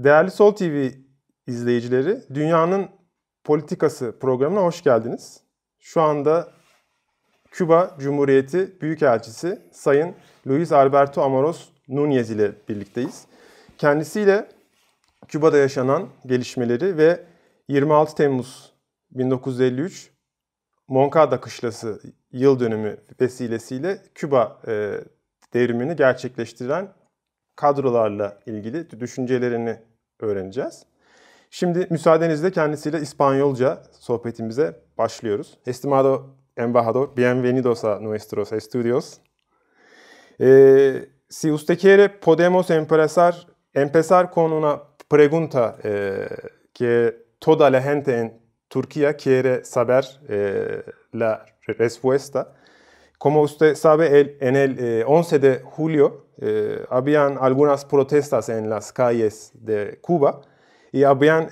Değerli Sol TV izleyicileri, Dünyanın Politikası programına hoş geldiniz. Şu anda Küba Cumhuriyeti Büyükelçisi Sayın Luis Alberto Amaros Núñez ile birlikteyiz. Kendisiyle Küba'da yaşanan gelişmeleri ve 26 Temmuz 1953 Moncada Kışlası yıl dönümü vesilesiyle Küba devrimini gerçekleştiren kadrolarla ilgili düşüncelerini öğreneceğiz. Şimdi müsaadenizle kendisiyle İspanyolca sohbetimize başlıyoruz. Estimado embajador, bienvenidos a nuestros estudios. Si usted quiere, podemos empezar con una pregunta que toda la gente en Turquía quiere saber la respuesta. Como usted sabe, en el 11 de julio habían algunas protestas en las calles de Cuba y habían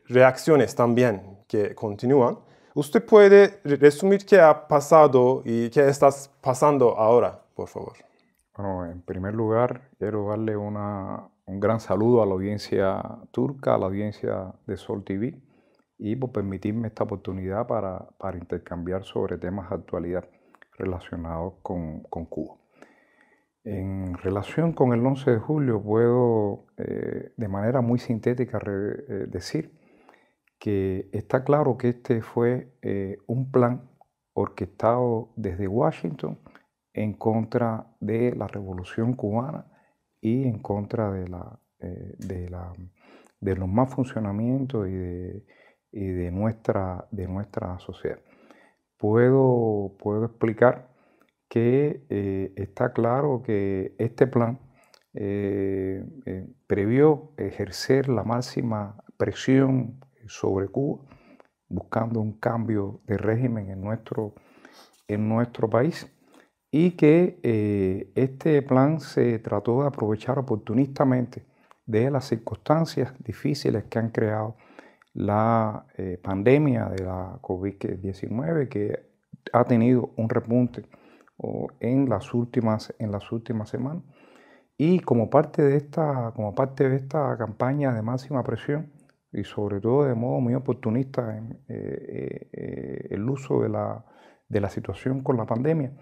reacciones también que continúan. ¿Usted puede resumir qué ha pasado y qué estás pasando ahora, por favor? Bueno, en primer lugar, quiero darle un gran saludo a la audiencia turca, a la audiencia de Sol TV, y por permitirme esta oportunidad para intercambiar sobre temas de actualidad relacionados con Cuba. En relación con el 11 de julio, puedo de manera muy sintética decir que está claro que este fue un plan orquestado desde Washington en contra de la Revolución Cubana y en contra de los mal funcionamientos y de nuestra sociedad. Puedo explicar que está claro que este plan previó ejercer la máxima presión sobre Cuba, buscando un cambio de régimen en nuestro país, y que este plan se trató de aprovechar oportunistamente de las circunstancias difíciles que han creado la pandemia de la COVID-19, que ha tenido un repunte en las últimas semanas. Y como parte de esta campaña de máxima presión, y sobre todo de modo muy oportunista en el uso de la situación con la pandemia,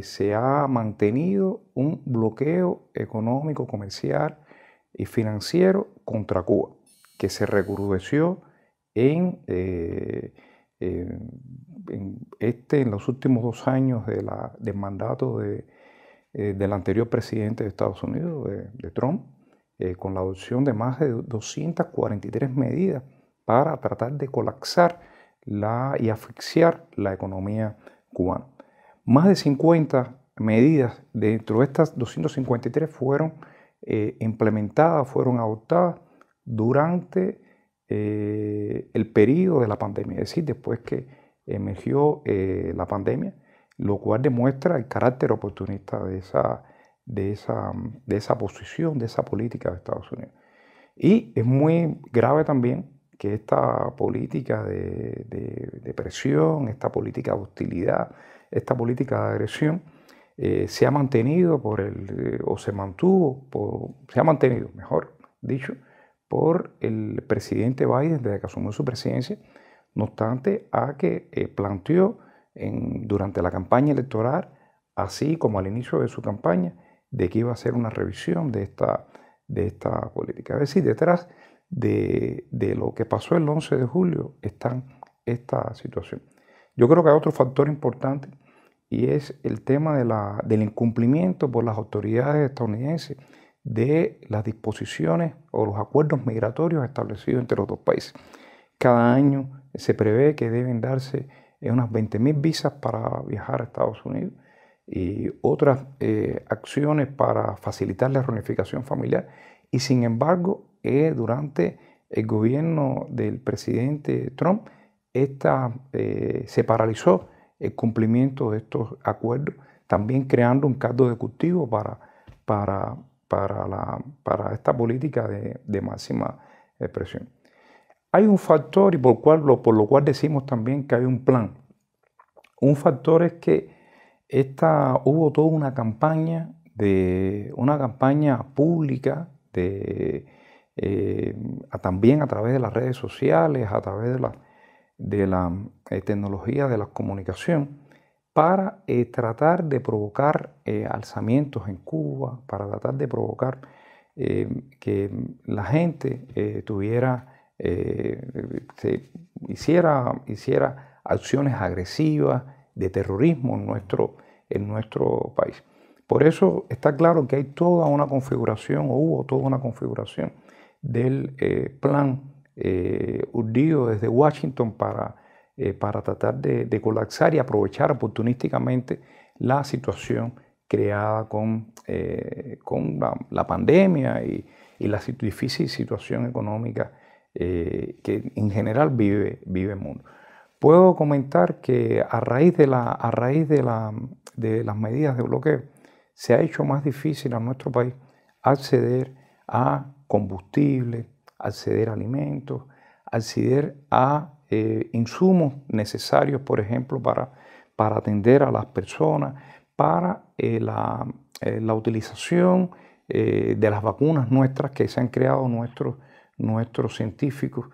se ha mantenido un bloqueo económico, comercial y financiero contra Cuba, que se recrudeció en los últimos 2 años del mandato del anterior presidente de Estados Unidos, de Trump, con la adopción de más de 243 medidas para tratar de colapsar y asfixiar la economía cubana. Más de 50 medidas dentro de estas 253 fueron implementadas, fueron adoptadas durante el periodo de la pandemia, es decir, después que emergió la pandemia, lo cual demuestra el carácter oportunista de esa posición, de esa política de Estados Unidos. Y es muy grave también que esta política de presión, esta política de hostilidad, esta política de agresión se ha mantenido mejor dicho, por el presidente Biden desde que asumió su presidencia, no obstante a que planteó durante la campaña electoral, así como al inicio de su campaña, de que iba a hacer una revisión de esta política. Es decir, detrás de lo que pasó el 11 de julio está esta situación. Yo creo que hay otro factor importante, y es el tema del incumplimiento por las autoridades estadounidenses de las disposiciones o los acuerdos migratorios establecidos entre los dos países. Cada año se prevé que deben darse unas 20.000 visas para viajar a Estados Unidos y otras acciones para facilitar la reunificación familiar. Y sin embargo, durante el gobierno del presidente Trump, se paralizó el cumplimiento de estos acuerdos, también creando un caldo de cultivo para esta política de máxima presión. Hay un factor, y por lo cual decimos también que hay un plan. Un factor es que hubo toda una campaña pública también a través de las redes sociales, a través de la tecnología de la comunicación, para tratar de provocar alzamientos en Cuba, para tratar de provocar que la gente hiciera acciones agresivas de terrorismo en nuestro país. Por eso está claro que hay toda una configuración, o hubo toda una configuración del plan urdido desde Washington para tratar de colapsar y aprovechar oportunísticamente la situación creada con la pandemia y la difícil situación económica que en general vive el mundo. Puedo comentar que a raíz de las medidas de bloqueo se ha hecho más difícil a nuestro país acceder a combustible, acceder a alimentos, acceder a insumos necesarios, por ejemplo, para atender a las personas, para la utilización de las vacunas nuestras que se han creado nuestros científicos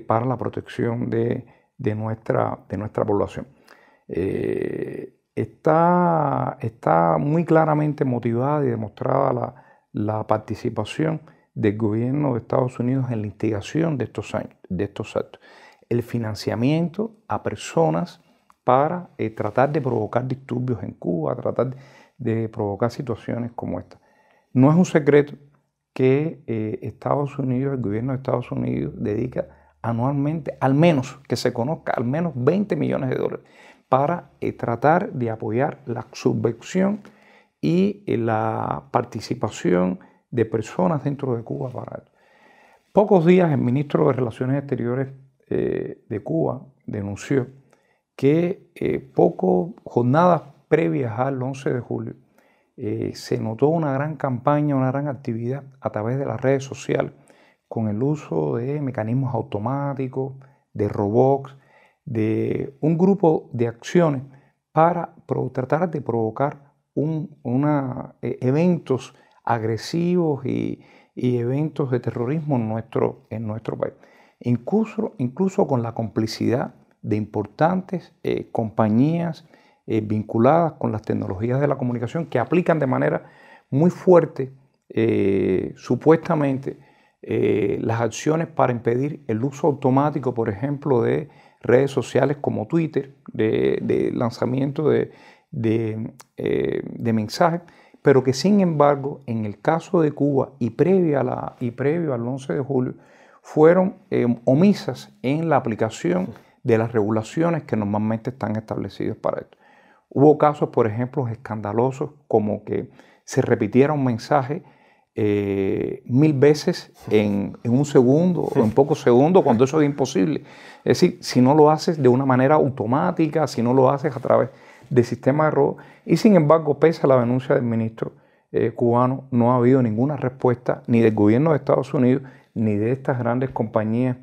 para la protección de nuestra población. Está muy claramente motivada y demostrada la participación del gobierno de Estados Unidos en la instigación de estos actos. El financiamiento a personas para tratar de provocar disturbios en Cuba, tratar de provocar situaciones como esta. No es un secreto que Estados Unidos, el gobierno de Estados Unidos, dedica anualmente, al menos que se conozca, al menos $20 millones para tratar de apoyar la subvención y la participación de personas dentro de Cuba para esto. Pocos días el ministro de Relaciones Exteriores de Cuba denunció que jornadas previas al 11 de julio se notó una gran campaña, una gran actividad a través de las redes sociales con el uso de mecanismos automáticos, de robots, de un grupo de acciones para tratar de provocar eventos agresivos y eventos de terrorismo en nuestro país. Incluso con la complicidad de importantes compañías vinculadas con las tecnologías de la comunicación que aplican de manera muy fuerte, supuestamente, las acciones para impedir el uso automático, por ejemplo, de redes sociales como Twitter, de lanzamiento de mensajes, pero que sin embargo, en el caso de Cuba y previo al 11 de julio, fueron omisas en la aplicación de las regulaciones que normalmente están establecidas para esto. Hubo casos, por ejemplo, escandalosos, como que se repitiera un mensaje 1000 veces en un segundo o en pocos segundos, cuando eso es imposible. Es decir, si no lo haces de una manera automática, si no lo haces a través del sistema de robo. Y sin embargo, pese a la denuncia del ministro cubano, no ha habido ninguna respuesta ni del gobierno de Estados Unidos ni de estas grandes compañías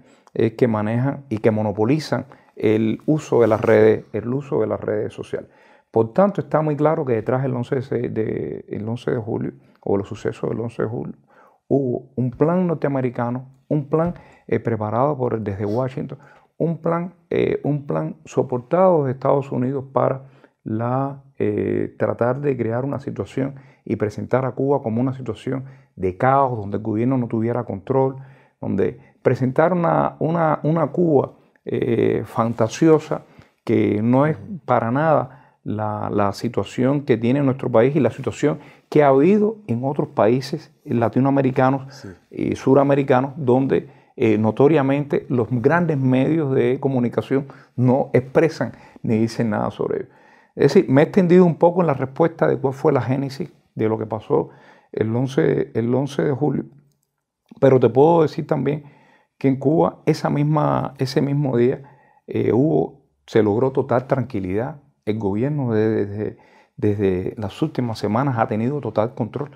que manejan y que monopolizan el uso de las redes sociales. Por tanto, está muy claro que detrás del 11 de julio, o los sucesos del 11 de julio, hubo un plan norteamericano, un plan preparado desde Washington, un plan soportado de Estados Unidos para tratar de crear una situación y presentar a Cuba como una situación de caos, donde el gobierno no tuviera control, donde presentar una Cuba fantasiosa que no es para nada la situación que tiene nuestro país y la situación que ha habido en otros países latinoamericanos y suramericanos, donde notoriamente los grandes medios de comunicación no expresan ni dicen nada sobre ello. Es decir, me he extendido un poco en la respuesta de cuál fue la génesis de lo que pasó el 11 de julio, pero te puedo decir también que en Cuba ese mismo día se logró total tranquilidad. El gobierno desde las últimas semanas ha tenido total control.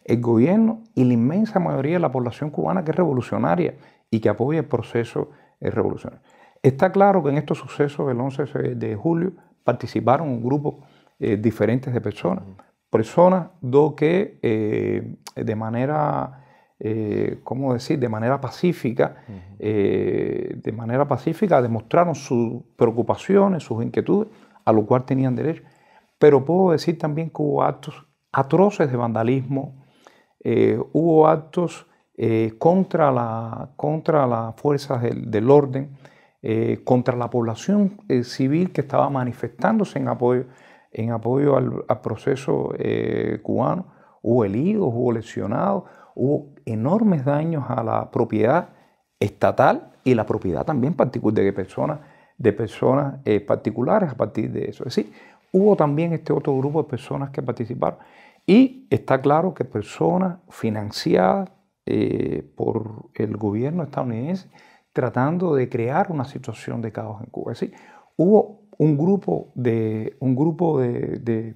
El gobierno y la inmensa mayoría de la población cubana, que es revolucionaria y que apoya el proceso revolucionario. Está claro que en estos sucesos del 11 de julio participaron un grupo diferentes de personas que de manera ¿cómo decir?, de manera pacífica, demostraron sus preocupaciones, sus inquietudes, a lo cual tenían derecho. Pero puedo decir también que hubo actos atroces de vandalismo, hubo actos contra las fuerzas del orden, contra la población civil que estaba manifestándose en apoyo al proceso cubano. Hubo heridos, hubo lesionados, hubo enormes daños a la propiedad estatal y la propiedad también de personas particulares a partir de eso. Es decir, hubo también este otro grupo de personas que participaron. Y está claro que personas financiadas por el gobierno estadounidense tratando de crear una situación de caos en Cuba. Es decir, hubo un grupo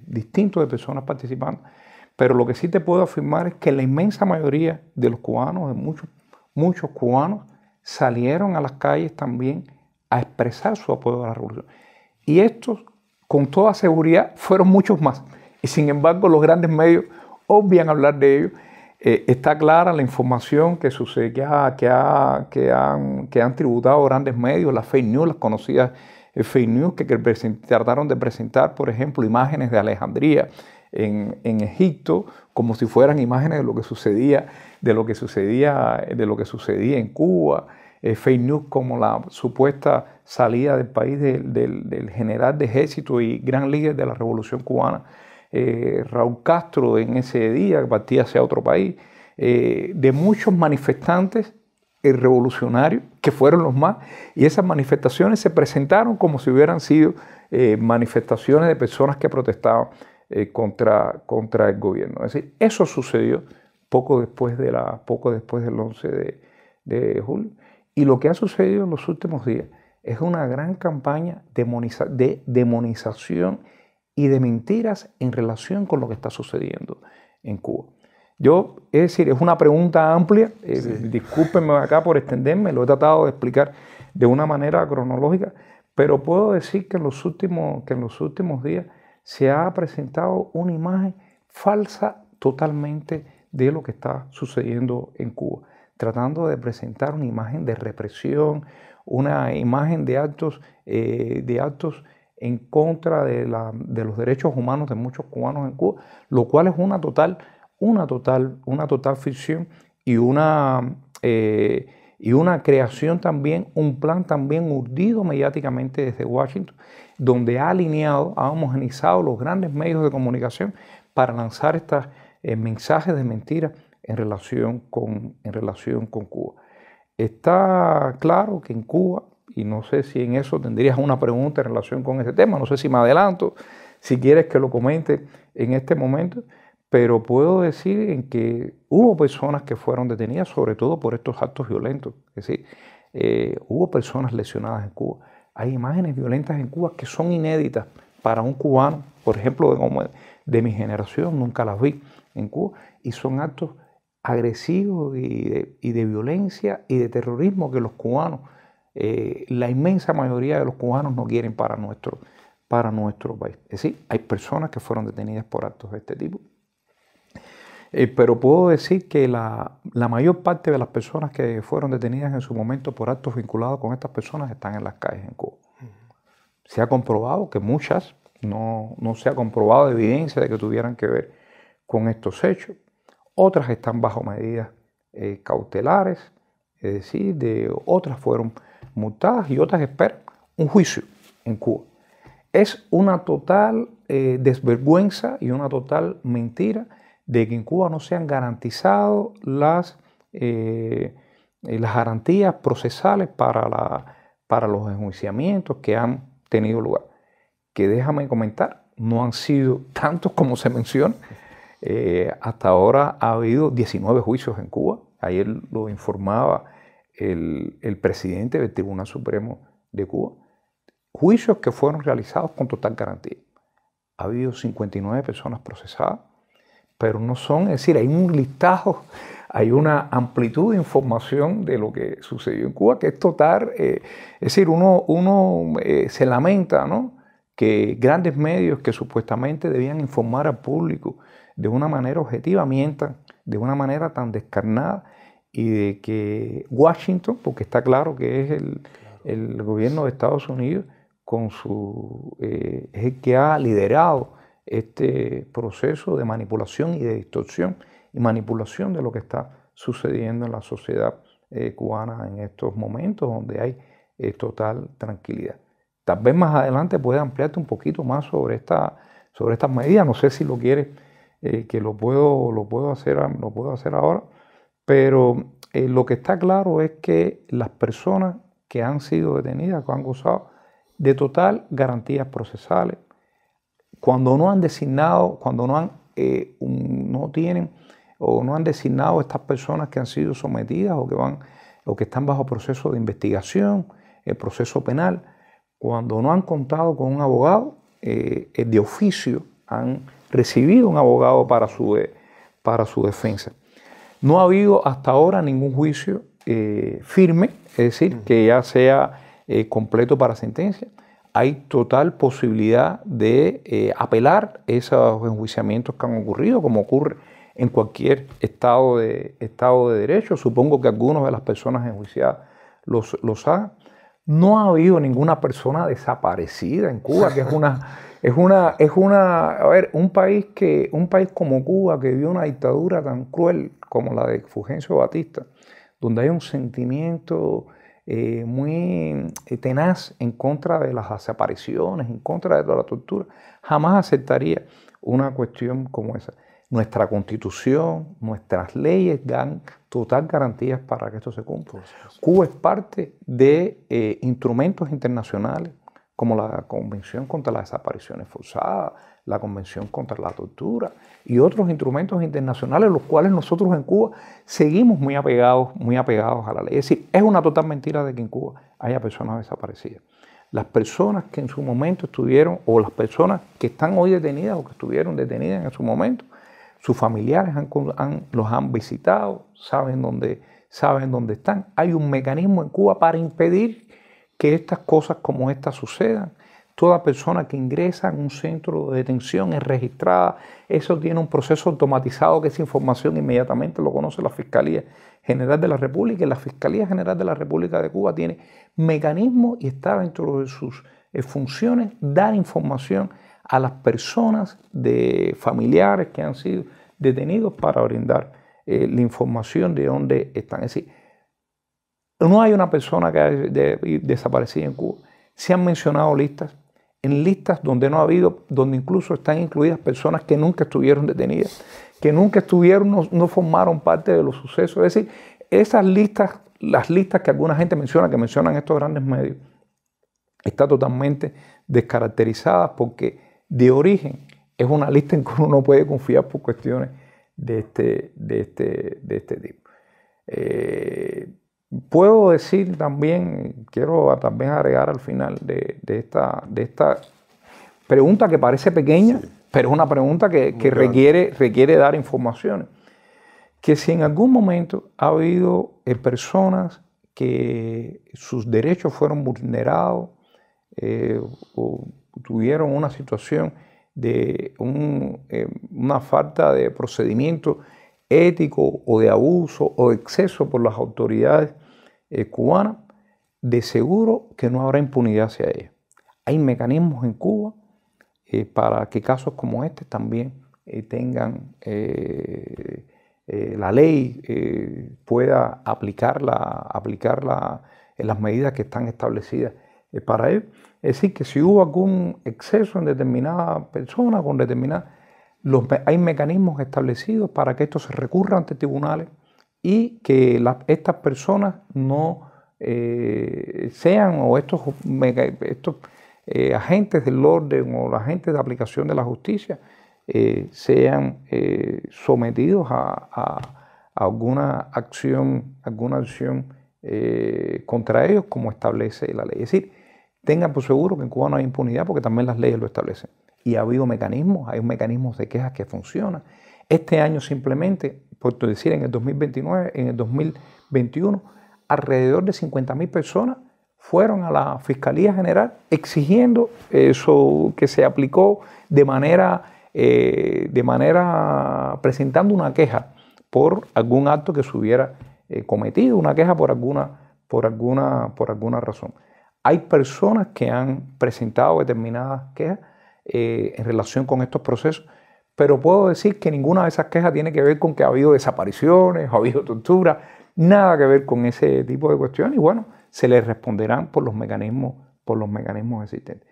distinto de personas participando, pero lo que sí te puedo afirmar es que la inmensa mayoría de los cubanos, de muchos cubanos, salieron a las calles también a expresar su apoyo a la revolución. Y estos, con toda seguridad, fueron muchos más. Y sin embargo, los grandes medios obvian hablar de ello. Está clara la información que sucede, que han tributado grandes medios, las fake news, las conocidas fake news que trataron de presentar, por ejemplo, imágenes de Alejandría en Egipto, como si fueran imágenes de lo que sucedía en Cuba. Fake news como la supuesta salida del país del general de ejército y gran líder de la revolución cubana, Raúl Castro, en ese día que partía hacia otro país, de muchos manifestantes revolucionarios que fueron los más, y esas manifestaciones se presentaron como si hubieran sido manifestaciones de personas que protestaban contra el gobierno. Es decir, eso sucedió poco después del 11 de julio, y lo que ha sucedido en los últimos días es una gran campaña de demonización y de mentiras en relación con lo que está sucediendo en Cuba. Es decir, es una pregunta amplia, discúlpenme acá por extenderme, lo he tratado de explicar de una manera cronológica, pero puedo decir que en los últimos días se ha presentado una imagen falsa totalmente de lo que está sucediendo en Cuba, tratando de presentar una imagen de represión, una imagen de actos en contra de los derechos humanos de muchos cubanos en Cuba, lo cual es una total ficción y una creación también, un plan también urdido mediáticamente desde Washington, donde ha homogenizado los grandes medios de comunicación para lanzar estos mensajes de mentiras en relación con Cuba. Está claro que en Cuba, y no sé si en eso tendrías una pregunta en relación con ese tema, no sé si me adelanto, si quieres que lo comente en este momento, pero puedo decir en que hubo personas que fueron detenidas, sobre todo por estos actos violentos. Es decir, hubo personas lesionadas en Cuba. Hay imágenes violentas en Cuba que son inéditas para un cubano, por ejemplo, de mi generación, nunca las vi en Cuba, y son actos agresivos y de violencia y de terrorismo que los cubanos, la inmensa mayoría de los cubanos no quieren para nuestro país. Es decir, hay personas que fueron detenidas por actos de este tipo. Pero puedo decir que la mayor parte de las personas que fueron detenidas en su momento por actos vinculados con estas personas están en las calles en Cuba. Se ha comprobado que muchas, no se ha comprobado evidencia de que tuvieran que ver con estos hechos. Otras están bajo medidas cautelares, es decir, otras fueron multadas y otras esperan un juicio en Cuba. Es una total desvergüenza y una total mentira de que en Cuba no se han garantizado las garantías procesales para los enjuiciamientos que han tenido lugar. Que déjame comentar, no han sido tantos como se menciona. Hasta ahora ha habido 19 juicios en Cuba. Ayer lo informaba el presidente del Tribunal Supremo de Cuba. Juicios que fueron realizados con total garantía. Ha habido 59 personas procesadas, pero no son, es decir, hay un listado, hay una amplitud de información de lo que sucedió en Cuba que es total. Es decir, uno se lamenta, ¿no?, que grandes medios que supuestamente debían informar al público de una manera objetiva, mientan de una manera tan descarnada, y de que Washington, porque está claro que es el gobierno de Estados Unidos, es el que ha liderado este proceso de manipulación y de distorsión y manipulación de lo que está sucediendo en la sociedad cubana en estos momentos, donde hay total tranquilidad. Tal vez más adelante pueda ampliarte un poquito más sobre estas medidas. No sé si lo quieres, que lo puedo hacer ahora, pero lo que está claro es que las personas que han sido detenidas, que han gozado de total garantías procesales, cuando no han designado, cuando no tienen o no han designado estas personas que han sido sometidas o que están bajo proceso de investigación, el proceso penal, cuando no han contado con un abogado, de oficio han recibido un abogado para su defensa. No ha habido hasta ahora ningún juicio firme, es decir, que ya sea completo para sentencia. Hay total posibilidad de apelar esos enjuiciamientos que han ocurrido, como ocurre en cualquier estado de derecho. Supongo que algunas de las personas enjuiciadas los hagan. No ha habido ninguna persona desaparecida en Cuba, que a ver, un país como Cuba, que vivió una dictadura tan cruel como la de Fulgencio Batista, donde hay un sentimiento muy tenaz en contra de las desapariciones, en contra de toda la tortura, jamás aceptaría una cuestión como esa. Nuestra Constitución, nuestras leyes dan total garantías para que esto se cumpla. Cuba es parte de instrumentos internacionales como la Convención contra las Desapariciones Forzadas, la Convención contra la Tortura y otros instrumentos internacionales, los cuales nosotros en Cuba seguimos muy apegados a la ley. Es decir, es una total mentira de que en Cuba haya personas desaparecidas. Las personas que en su momento estuvieron, o las personas que están hoy detenidas o que estuvieron detenidas en su momento, sus familiares los han visitado, saben dónde están. Hay un mecanismo en Cuba para impedir que estas cosas como estas sucedan. Toda persona que ingresa en un centro de detención es registrada. Eso tiene un proceso automatizado que esa información inmediatamente lo conoce la Fiscalía General de la República. Y la Fiscalía General de la República de Cuba tiene mecanismos y está dentro de sus funciones dar información a las personas de familiares que han sido detenidos para brindar la información de dónde están. Es decir, no hay una persona que haya desaparecido en Cuba. Se han mencionado listas donde incluso están incluidas personas que nunca estuvieron detenidas, que nunca estuvieron, no formaron parte de los sucesos. Es decir, esas listas, las listas que alguna gente menciona, que mencionan estos grandes medios, están totalmente descaracterizadas porque de origen es una lista en que uno no puede confiar por cuestiones de este tipo. Puedo decir también, quiero también agregar al final de esta pregunta que parece pequeña, sí, pero es una pregunta que requiere dar informaciones, que si en algún momento ha habido personas que sus derechos fueron vulnerados o tuvieron una situación de una falta de procedimiento ético o de abuso o de exceso por las autoridades cubanas, de seguro que no habrá impunidad hacia ellas. Hay mecanismos en Cuba para que casos como este también tengan la ley pueda aplicarla en las medidas que están establecidas para ello. Es decir, que si hubo algún exceso en determinada persona, hay mecanismos establecidos para que esto se recurra ante tribunales y que estas personas no sean, o estos agentes del orden o los agentes de aplicación de la justicia sean sometidos a alguna acción contra ellos como establece la ley. Es decir, tengan por seguro que en Cuba no hay impunidad porque también las leyes lo establecen. Y ha habido hay mecanismos de quejas que funcionan. Este año simplemente, por decir, en el 2021, alrededor de 50.000 personas fueron a la Fiscalía General exigiendo eso que se aplicó de manera de manera presentando una queja por algún acto que se hubiera cometido, una queja por alguna razón. Hay personas que han presentado determinadas quejas en relación con estos procesos, pero puedo decir que ninguna de esas quejas tiene que ver con que ha habido desapariciones, ha habido tortura, nada que ver con ese tipo de cuestiones, y bueno, se les responderán por los mecanismos existentes.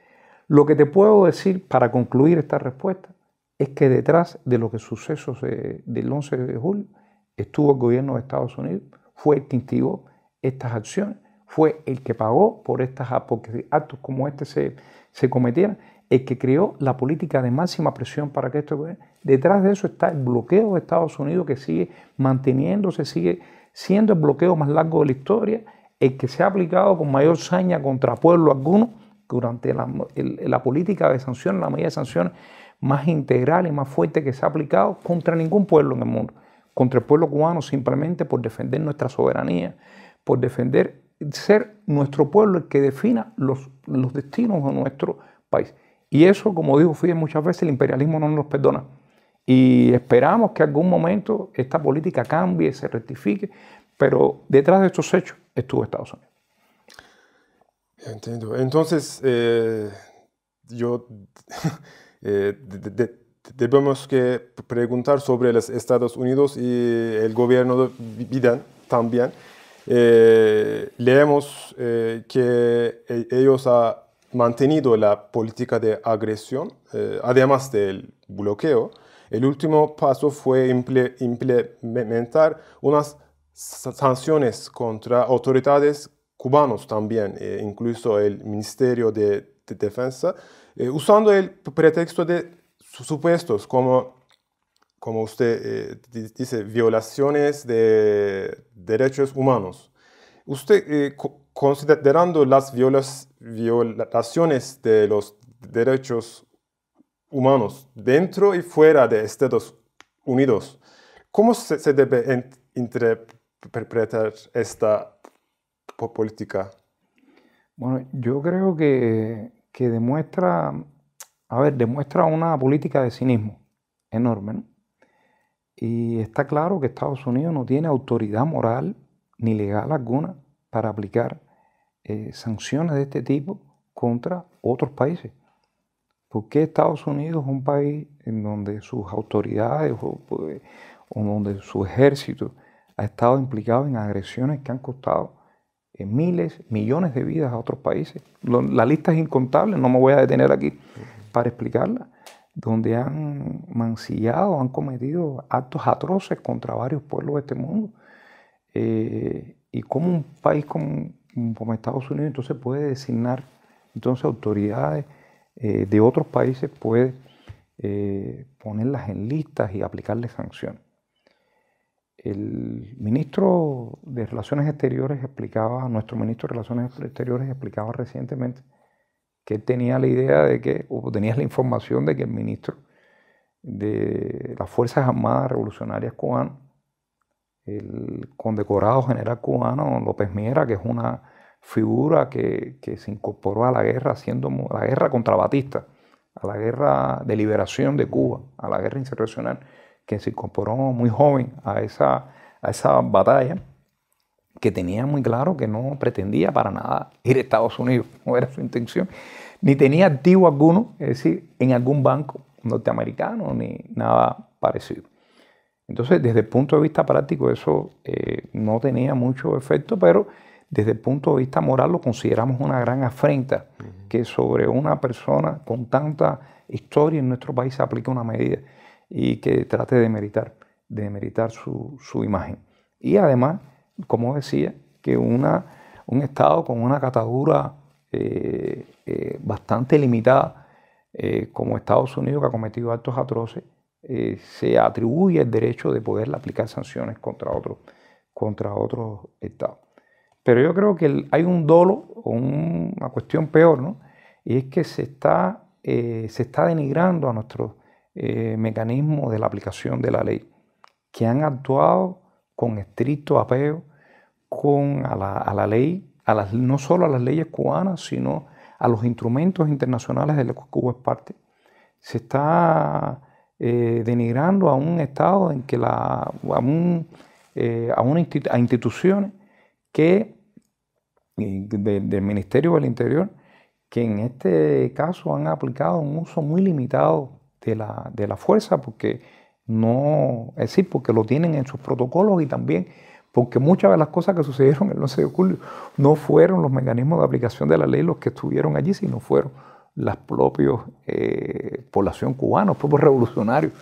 Lo que te puedo decir para concluir esta respuesta es que detrás de los sucesos del 11 de julio estuvo el gobierno de Estados Unidos, fue el que instigó estas acciones, fue el que pagó por porque actos como este se cometieran, el que creó la política de máxima presión para que esto ocurriera. Detrás de eso está el bloqueo de Estados Unidos que sigue manteniéndose, sigue siendo el bloqueo más largo de la historia, el que se ha aplicado con mayor saña contra pueblo alguno durante la política de sanciones, la medida de sanciones más integral y más fuerte que se ha aplicado contra ningún pueblo en el mundo, contra el pueblo cubano simplemente por defender nuestra soberanía, por defender ser nuestro pueblo el que defina los destinos de nuestro país. Y eso, como dijo Fidel muchas veces, el imperialismo no nos perdona. Y esperamos que en algún momento esta política cambie, se rectifique, pero detrás de estos hechos estuvo Estados Unidos. Entiendo. Entonces, debemos que preguntar sobre los Estados Unidos y el gobierno de Biden también. Leemos que ellos han mantenido la política de agresión, además del bloqueo. El último paso fue implementar unas sanciones contra autoridades cubanos también, incluso el Ministerio de Defensa, usando el pretexto de supuestos como usted dice, violaciones de derechos humanos. Usted, considerando las violaciones de los derechos humanos dentro y fuera de Estados Unidos, ¿cómo se debe interpretar esta política? Bueno, yo creo que demuestra una política de cinismo enorme, ¿no? Y está claro que Estados Unidos no tiene autoridad moral ni legal alguna para aplicar sanciones de este tipo contra otros países. ¿Por qué Estados Unidos es un país en donde sus autoridades o donde su ejército ha estado implicado en agresiones que han costado miles, millones de vidas a otros países? La lista es incontable, no me voy a detener aquí para explicarla, donde han mancillado, han cometido actos atroces contra varios pueblos de este mundo. Y cómo un país como Estados Unidos entonces puede designar entonces autoridades de otros países, puede ponerlas en listas y aplicarles sanciones. El ministro de Relaciones Exteriores nuestro ministro de Relaciones Exteriores explicaba recientemente que él tenía la idea de que, o tenía la información de que el ministro de las Fuerzas Armadas Revolucionarias Cubanas, el condecorado general cubano López Miera, que es una figura que se incorporó a la guerra, haciendo la guerra contra Batista, a la guerra de liberación de Cuba, a la guerra insurreccional, que se incorporó muy joven a esa batalla, que tenía muy claro que no pretendía para nada ir a Estados Unidos, no era su intención, ni tenía activo alguno, es decir, en algún banco norteamericano, ni nada parecido. Entonces, desde el punto de vista práctico, eso no tenía mucho efecto, pero desde el punto de vista moral lo consideramos una gran afrenta que sobre una persona con tanta historia en nuestro país se aplique una medida y que trate de demeritar su imagen. Y además, como decía, que un Estado con una catadura bastante limitada, como Estados Unidos, que ha cometido actos atroces, se atribuye el derecho de poder aplicar sanciones contra otros estados. Pero yo creo que hay un dolo o una cuestión peor, ¿no? Y es que se está denigrando a nuestros mecanismos de la aplicación de la ley, que han actuado con estricto apego a la ley, no solo a las leyes cubanas, sino a los instrumentos internacionales de los que Cuba es parte. Se está denigrando a un Estado en que a instituciones que, del Ministerio del Interior, que en este caso han aplicado un uso muy limitado de la fuerza, porque porque lo tienen en sus protocolos y también porque muchas de las cosas que sucedieron el 11 de julio no fueron los mecanismos de aplicación de la ley los que estuvieron allí, sino fueron las propias población cubana, los propios revolucionarios,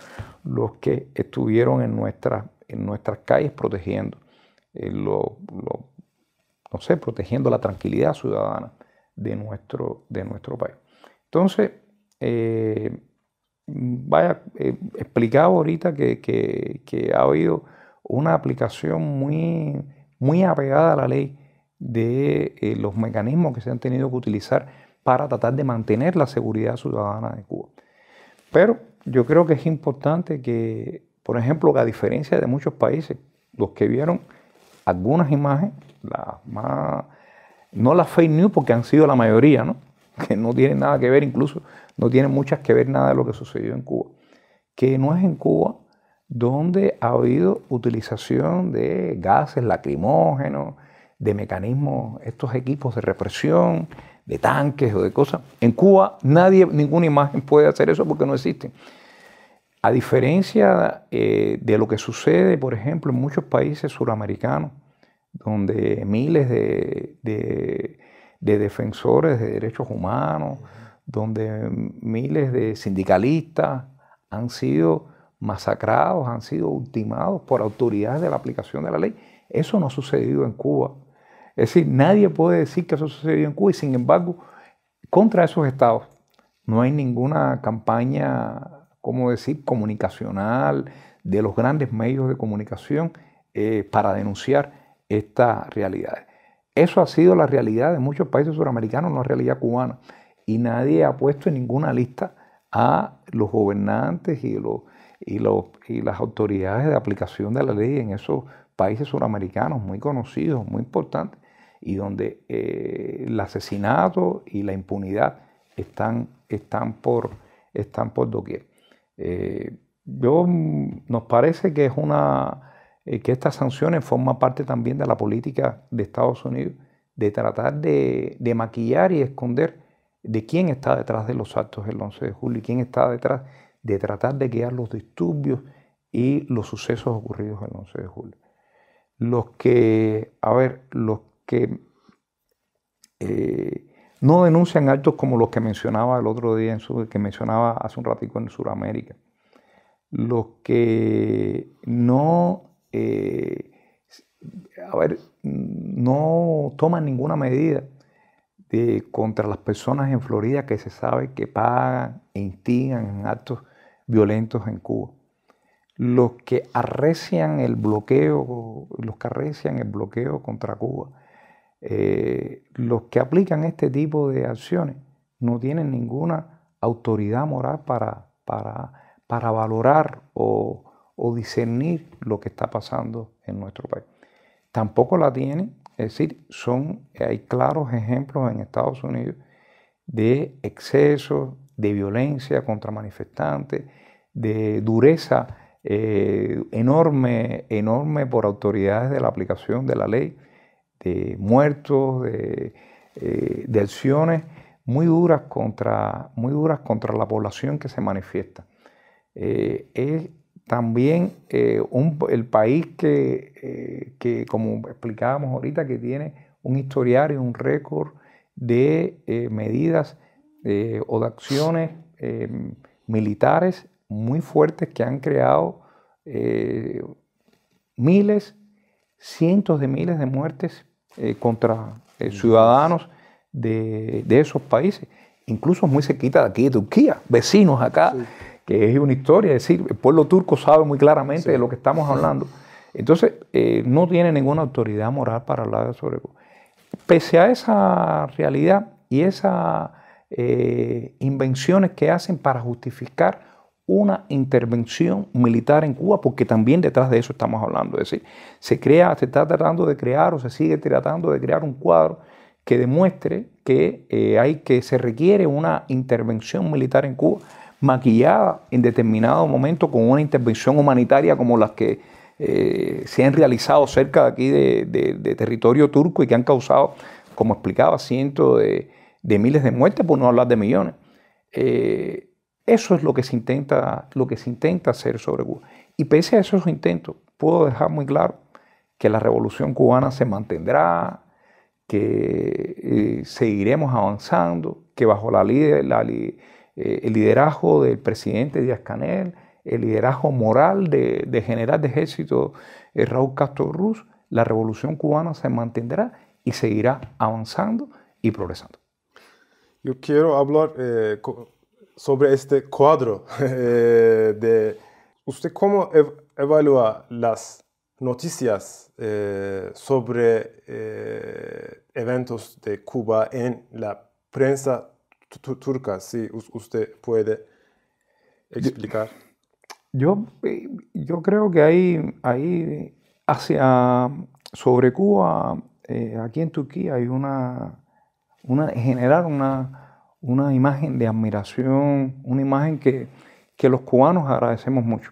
los que estuvieron en nuestras calles protegiendo, protegiendo la tranquilidad ciudadana de nuestro país. Entonces, explicaba ahorita que ha habido una aplicación muy apegada a la ley de los mecanismos que se han tenido que utilizar para tratar de mantener la seguridad ciudadana de Cuba. Pero yo creo que es importante que, por ejemplo, que a diferencia de muchos países, los que vieron algunas imágenes, no las fake news porque han sido la mayoría, ¿no? Que no tienen nada que ver, incluso no tienen muchas que ver nada de lo que sucedió en Cuba, que no es en Cuba donde ha habido utilización de gases lacrimógenos, de mecanismos, estos equipos de represión, de tanques o de cosas. En Cuba ninguna imagen puede hacer eso porque no existen. A diferencia de lo que sucede, por ejemplo, en muchos países suramericanos, donde miles de defensores de derechos humanos, donde miles de sindicalistas han sido masacrados, han sido ultimados por autoridades de la aplicación de la ley. Eso no ha sucedido en Cuba. Es decir, nadie puede decir que eso sucedió en Cuba y sin embargo, contra esos estados no hay ninguna campaña, comunicacional de los grandes medios de comunicación para denunciar estas realidades. Eso ha sido la realidad de muchos países suramericanos, no la realidad cubana. Y nadie ha puesto en ninguna lista a los gobernantes y las autoridades de aplicación de la ley en esos países suramericanos muy conocidos, muy importantes, y donde el asesinato y la impunidad están por doquier. Nos parece que que estas sanciones forman parte también de la política de Estados Unidos de tratar de maquillar y esconder de quién está detrás de los actos del 11 de julio y quién está detrás de tratar de guiar los disturbios y los sucesos ocurridos el 11 de julio. Los que no denuncian actos como los que mencionaba el otro día, que mencionaba hace un ratico en Sudamérica. Los que no toman ninguna medida contra las personas en Florida que se sabe que pagan e instigan en actos violentos en Cuba. Los que arrecian el bloqueo contra Cuba, los que aplican este tipo de acciones no tienen ninguna autoridad moral para valorar o discernir lo que está pasando en nuestro país. Tampoco la tienen, es decir, hay claros ejemplos en Estados Unidos de excesos, de violencia contra manifestantes, de dureza enorme por autoridades de la aplicación de la ley, de muertos, de acciones muy duras contra la población que se manifiesta. Es también el país que, como explicábamos ahorita, que tiene un historial y un récord de medidas o de acciones militares muy fuertes que han creado cientos de miles de muertes contra ciudadanos de esos países, incluso muy cerquita de aquí, de Turquía, vecinos acá, sí, que es una historia, es decir, el pueblo turco sabe muy claramente, sí, de lo que estamos hablando. Entonces, no tiene ninguna autoridad moral para hablar sobre eso. Pese a esa realidad y esas invenciones que hacen para justificar una intervención militar en Cuba, porque también detrás de eso estamos hablando. Es decir, se está tratando de crear o se sigue tratando de crear un cuadro que demuestre que se requiere una intervención militar en Cuba maquillada en determinado momento con una intervención humanitaria como las que se han realizado cerca de aquí de territorio turco y que han causado, como explicaba, cientos de miles de muertes, por no hablar de millones. Eso es lo que se intenta hacer sobre Cuba. Y pese a esos intentos, puedo dejar muy claro que la revolución cubana se mantendrá, que seguiremos avanzando, que bajo el liderazgo del presidente Díaz-Canel, el liderazgo moral del general de ejército Raúl Castro Ruz, la revolución cubana se mantendrá y seguirá avanzando y progresando. Yo quiero hablar sobre este cuadro de usted cómo evalúa las noticias sobre eventos de Cuba en la prensa turca, si usted puede explicar. Yo creo que hay sobre Cuba, aquí en Turquía, hay generar una imagen de admiración, una imagen que los cubanos agradecemos mucho.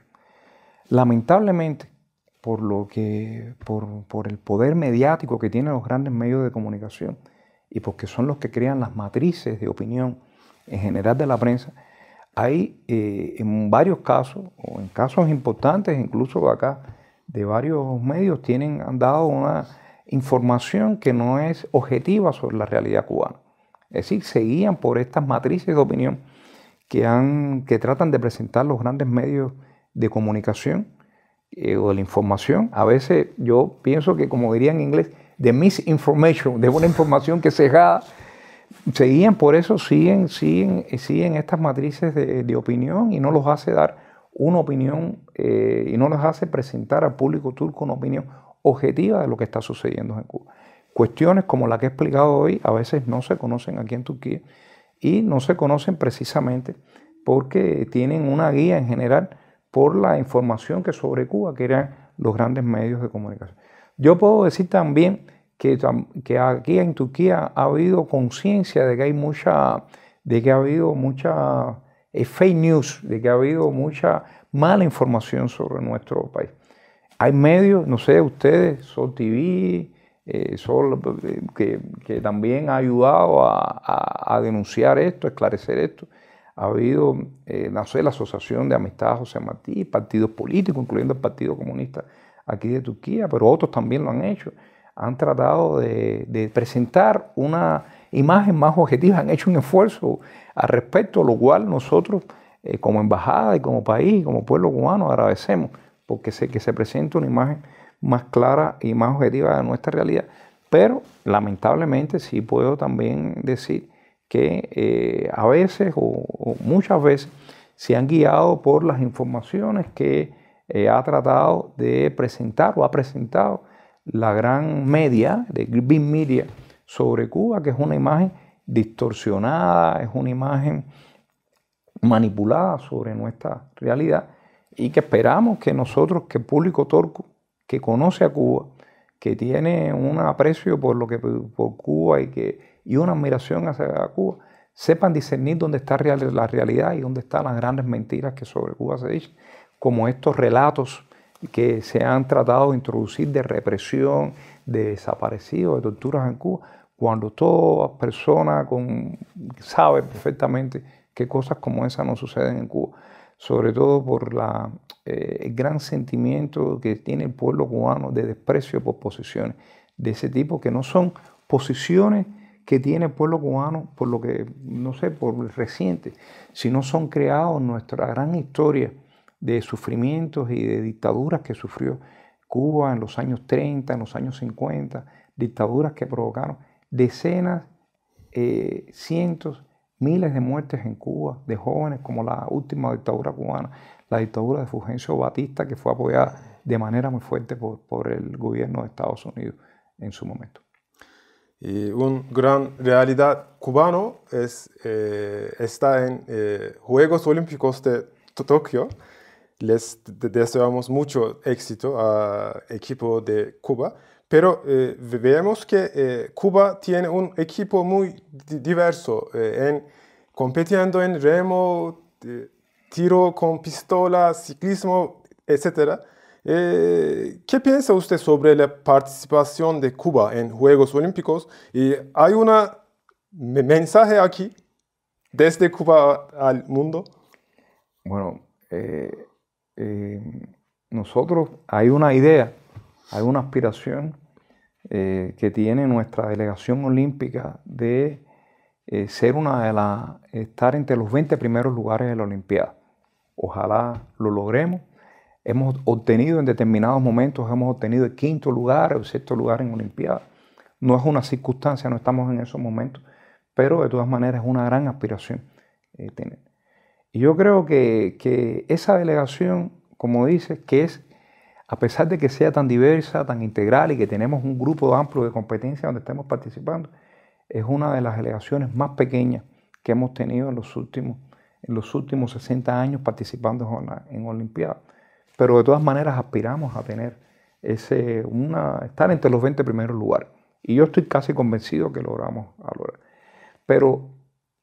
Lamentablemente, por el poder mediático que tienen los grandes medios de comunicación y porque son los que crean las matrices de opinión en general de la prensa, hay en varios casos, o en casos importantes, incluso acá, de varios medios, han dado una información que no es objetiva sobre la realidad cubana. Es decir, se guían por estas matrices de opinión que tratan de presentar los grandes medios de comunicación o de la información. A veces yo pienso que, como diría en inglés, de misinformation, de una información que sesgada, se guían por eso, siguen estas matrices de opinión y no los hace dar una opinión y no les hace presentar al público turco una opinión objetiva de lo que está sucediendo en Cuba. Cuestiones como la que he explicado hoy a veces no se conocen aquí en Turquía y no se conocen precisamente porque tienen una guía en general por la información que sobre Cuba crean los grandes medios de comunicación. Yo puedo decir también que aquí en Turquía ha habido conciencia de que ha habido mucha fake news, de que ha habido mucha mala información sobre nuestro país. Hay medios, no sé, ustedes, Sol TV, que también ha ayudado a denunciar esto, a esclarecer esto. Ha habido, no sé, la Asociación de Amistad José Martí, partidos políticos, incluyendo el Partido Comunista aquí de Turquía, pero otros también lo han hecho. Han tratado de presentar una imagen más objetiva, han hecho un esfuerzo al respecto, lo cual nosotros como embajada y como país, como pueblo cubano, agradecemos, porque sé que se presenta una imagen más clara y más objetiva de nuestra realidad. Pero lamentablemente sí puedo también decir que a veces o muchas veces se han guiado por las informaciones que ha tratado de presentar o ha presentado la gran media, de Big Media, sobre Cuba, que es una imagen distorsionada, es una imagen manipulada sobre nuestra realidad y que esperamos que nosotros, que el público turco que conoce a Cuba, que tiene un aprecio por Cuba y una admiración hacia Cuba, sepan discernir dónde está la realidad y dónde están las grandes mentiras que sobre Cuba se dicen, como estos relatos que se han tratado de introducir de represión, de desaparecidos, de torturas en Cuba, cuando toda persona sabe perfectamente que cosas como esas no suceden en Cuba, sobre todo por el gran sentimiento que tiene el pueblo cubano de desprecio por posiciones de ese tipo, que no son posiciones que tiene el pueblo cubano por lo que, no sé, por reciente, sino son creados en nuestra gran historia de sufrimientos y de dictaduras que sufrió Cuba en los años 30, en los años 50, dictaduras que provocaron decenas, cientos, miles de muertes en Cuba de jóvenes, como la última dictadura cubana, la dictadura de Fulgencio Batista, que fue apoyada de manera muy fuerte por el gobierno de Estados Unidos en su momento. Y una gran realidad cubano está en Juegos Olímpicos de Tokio. Les deseamos mucho éxito al equipo de Cuba, pero vemos que Cuba tiene un equipo muy diverso, compitiendo en remo, tiro con pistola, ciclismo, etc. ¿Qué piensa usted sobre la participación de Cuba en Juegos Olímpicos? Y hay un mensaje aquí, desde Cuba al mundo. Bueno, nosotros hay una idea, hay una aspiración que tiene nuestra delegación olímpica de ser estar entre los 20 primeros lugares de la Olimpiada. Ojalá lo logremos. Hemos obtenido en determinados momentos, hemos obtenido el 5.º lugar o el 6.º lugar en Olimpiada. No es una circunstancia, no estamos en esos momentos, pero de todas maneras es una gran aspiración tener. Y yo creo que esa delegación, como dices, que es, a pesar de que sea tan diversa, tan integral y que tenemos un grupo amplio de competencias donde estamos participando, es una de las delegaciones más pequeñas que hemos tenido en los últimos 60 años participando en Olimpiadas. Pero de todas maneras aspiramos a tener estar entre los 20 primeros lugares. Y yo estoy casi convencido que logramos lograr. Pero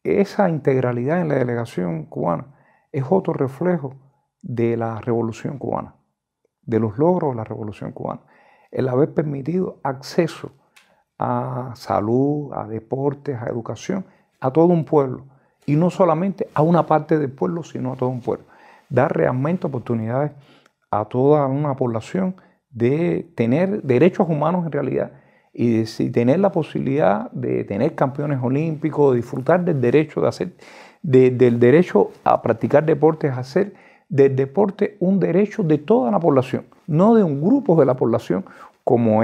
esa integralidad en la delegación cubana es otro reflejo de la Revolución Cubana, de los logros de la Revolución Cubana. El haber permitido acceso a salud, a deportes, a educación, a todo un pueblo. Y no solamente a una parte del pueblo, sino a todo un pueblo. Dar realmente oportunidades a toda una población de tener derechos humanos en realidad y de tener la posibilidad de tener campeones olímpicos, de disfrutar del derecho del derecho a practicar deportes, a hacer del deporte un derecho de toda la población, no de un grupo de la población como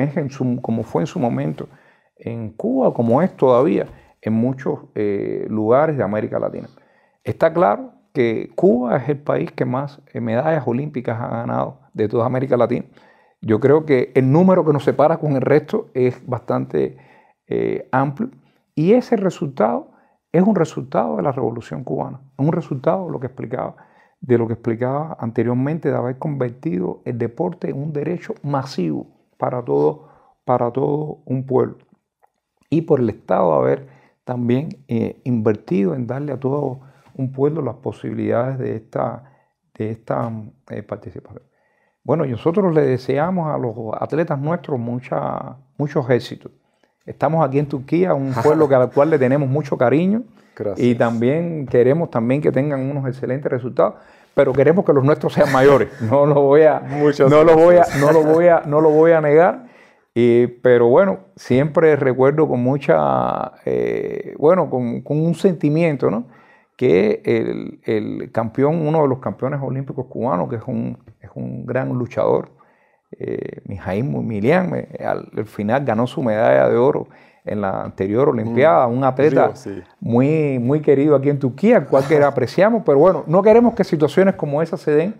fue en su momento en Cuba, como es todavía en muchos lugares de América Latina. Está claro que Cuba es el país que más medallas olímpicas ha ganado de toda América Latina. Yo creo que el número que nos separa con el resto es bastante amplio y ese resultado es un resultado de la Revolución Cubana, es un resultado de lo que explicaba anteriormente, de haber convertido el deporte en un derecho masivo para todo un pueblo y por el Estado haber también invertido en darle a todo un pueblo las posibilidades de esta participación. Bueno, nosotros le deseamos a los atletas nuestros muchos éxitos. Estamos aquí en Turquía, un pueblo al cual le tenemos mucho cariño. Gracias. Y también queremos que tengan unos excelentes resultados, pero queremos que los nuestros sean mayores. No lo voy a negar. Pero bueno, siempre recuerdo con con un sentimiento, ¿no? Que el campeón, uno de los campeones olímpicos cubanos, que es un gran luchador, Mijaíl Milian, al final ganó su medalla de oro en la anterior Olimpiada, un atleta Río, sí, muy, muy querido aquí en Turquía, al cual apreciamos, pero bueno, no queremos que situaciones como esas se den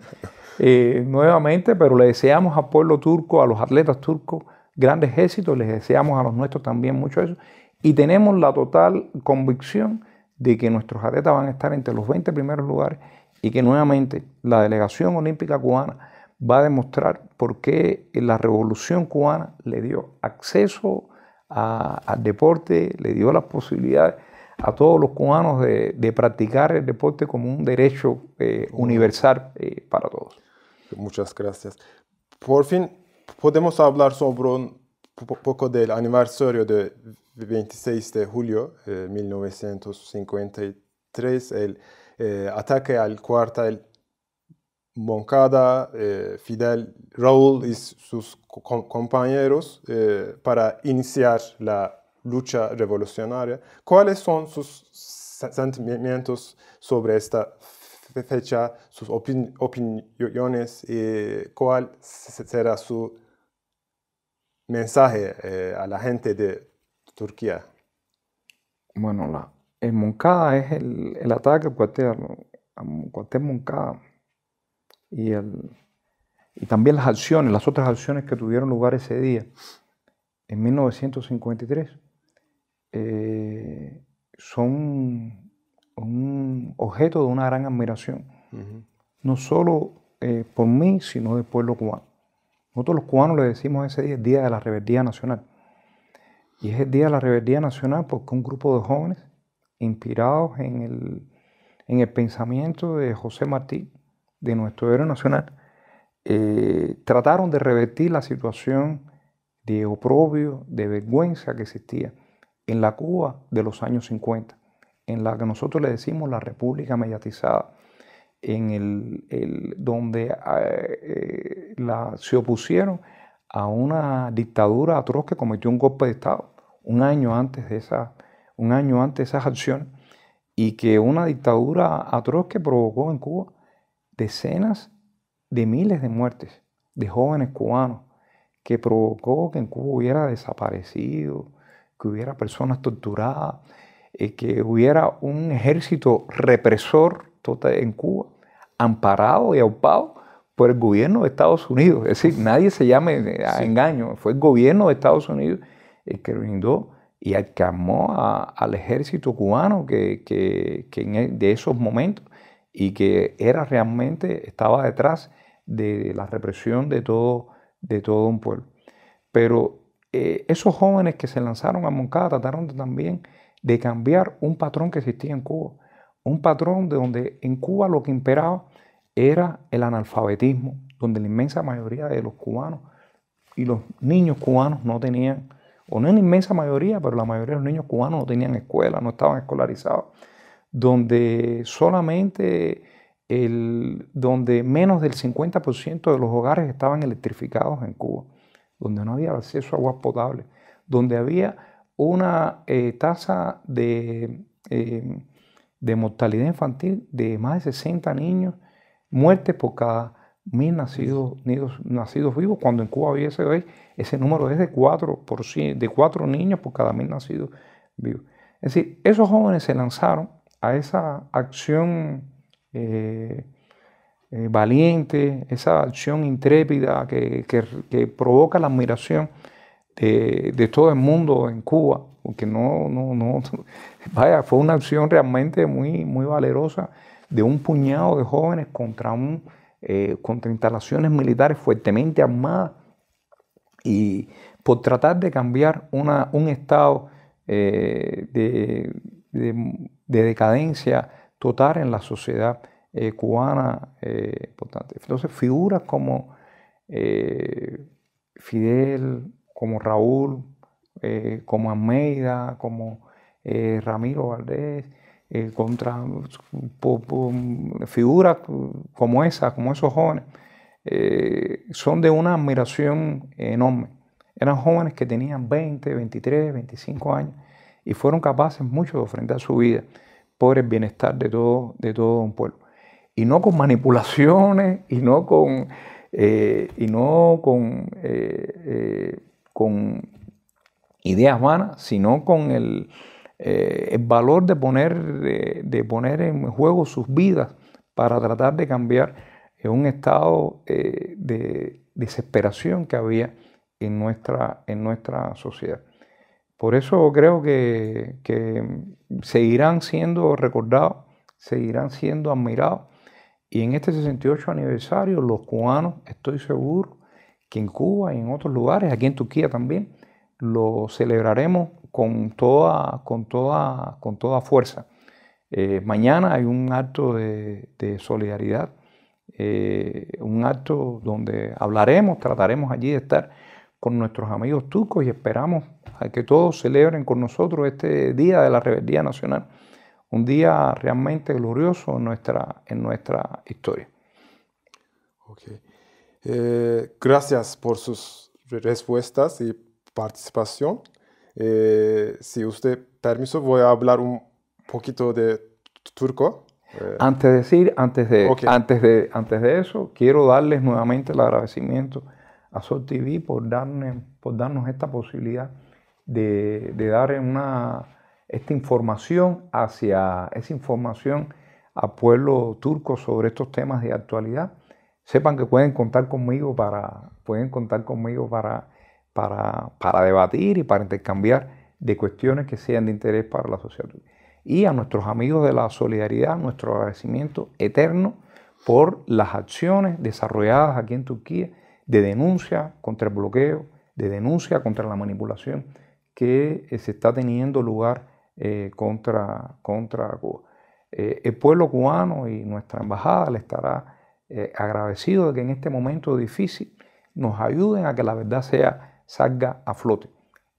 nuevamente, pero le deseamos al pueblo turco, a los atletas turcos, grandes éxitos, les deseamos a los nuestros también mucho eso, y tenemos la total convicción de que nuestros atletas van a estar entre los 20 primeros lugares y que nuevamente la delegación olímpica cubana va a demostrar por qué la Revolución Cubana le dio acceso al deporte, le dio las posibilidades a todos los cubanos de practicar el deporte como un derecho universal para todos. Muchas gracias. Por fin, podemos hablar sobre un poco del aniversario de 26 de julio de 1953, el ataque al cuartel Moncada, Fidel, Raúl y sus compañeros para iniciar la lucha revolucionaria. ¿Cuáles son sus sentimientos sobre esta fecha, sus opiniones y cuál será su mensaje a la gente de Turquía? Bueno, el Moncada es el ataque al cuartel Moncada y también las otras acciones que tuvieron lugar ese día, en 1953, son un objeto de una gran admiración, no solo por mí, sino del pueblo cubano. Nosotros los cubanos le decimos ese día el Día de la Rebeldía Nacional. Y es el Día de la Rebeldía Nacional porque un grupo de jóvenes inspirados en en el pensamiento de José Martí, de nuestro héroe nacional, trataron de revertir la situación de oprobio, de vergüenza que existía en la Cuba de los años 50, en la que nosotros le decimos la República Mediatizada, donde se opusieron a una dictadura atroz que cometió un golpe de Estado un año antes de esas acciones, y que una dictadura atroz que provocó en Cuba decenas de miles de muertes de jóvenes cubanos, que provocó que en Cuba hubiera desaparecidos, que hubiera personas torturadas, que hubiera un ejército represor total en Cuba, amparado y aupado por el gobierno de Estados Unidos. Es decir, nadie se llame a engaño, fue el gobierno de Estados Unidos el que brindó y el que armó al ejército cubano de esos momentos, y que estaba detrás de la represión de todo un pueblo. Pero esos jóvenes que se lanzaron a Moncada trataron también de cambiar un patrón que existía en Cuba, un patrón de donde en Cuba lo que imperaba era el analfabetismo, donde la inmensa mayoría de los cubanos y los niños cubanos no tenían, o no en la inmensa mayoría, pero la mayoría de los niños cubanos no tenían escuela, no estaban escolarizados, donde donde menos del 50% de los hogares estaban electrificados en Cuba, donde no había acceso a agua potable, donde había una tasa de mortalidad infantil de más de 60 niños, muertes por cada 1000 nacidos vivos, cuando en Cuba ese número es de 4 niños por cada 1000 nacidos vivos. Es decir, esos jóvenes se lanzaron a esa acción valiente, esa acción intrépida que provoca la admiración de todo el mundo en Cuba, porque fue una acción realmente muy, muy valerosa de un puñado de jóvenes contra instalaciones militares fuertemente armadas, y por tratar de cambiar un estado de decadencia total en la sociedad cubana. Entonces, figuras como Fidel, como Raúl, como Almeida, como Ramiro Valdés, figuras como esos jóvenes, son de una admiración enorme. Eran jóvenes que tenían 20, 23, 25 años y fueron capaces mucho de ofrendar su vida por el bienestar de todo un pueblo. Y no con manipulaciones, y no con ideas vanas, sino con el valor de poner en juego sus vidas para tratar de cambiar un estado de desesperación que había en nuestra sociedad. Por eso creo que seguirán siendo recordados, seguirán siendo admirados, y en este 68 aniversario los cubanos, estoy seguro que en Cuba y en otros lugares, aquí en Turquía también, lo celebraremos con toda fuerza. Mañana hay un acto de solidaridad, un acto donde trataremos allí de estar con nuestros amigos turcos, y esperamos a que todos celebren con nosotros este Día de la Rebeldía Nacional, un día realmente glorioso en nuestra historia. Okay. Gracias por sus respuestas y participación. Si usted permiso, voy a hablar un poquito de turco. Antes de eso, quiero darles nuevamente el agradecimiento a Sol TV por darnos esta posibilidad de dar esta información al pueblo turco sobre estos temas de actualidad. Sepan que pueden contar conmigo para debatir y para intercambiar de cuestiones que sean de interés para la sociedad turca. Y a nuestros amigos de la solidaridad, nuestro agradecimiento eterno por las acciones desarrolladas aquí en Turquía de denuncia contra el bloqueo, de denuncia contra la manipulación que se está teniendo lugar contra Cuba. El pueblo cubano y nuestra embajada le estará agradecido de que en este momento difícil nos ayuden a que la verdad salga a flote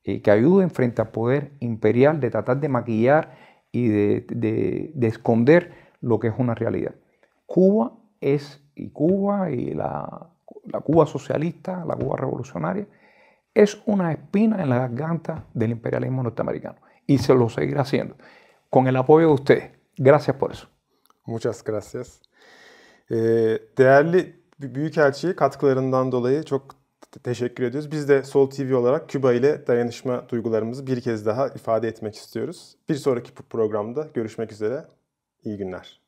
y que ayuden frente al poder imperial de tratar de maquillar y de esconder lo que es una realidad. Cuba y la Cuba socialista, la Cuba revolucionaria, es una espina en la garganta del imperialismo norteamericano y se lo seguirá haciendo con el apoyo de ustedes. Gracias por eso. Muchas gracias. Değerli Büyükelçiye katkılarından dolayı çok teşekkür ediyoruz. Biz de Sol TV olarak Küba ile dayanışma duygularımızı bir kez daha ifade etmek istiyoruz. Bir sonraki programda görüşmek üzere. İyi günler.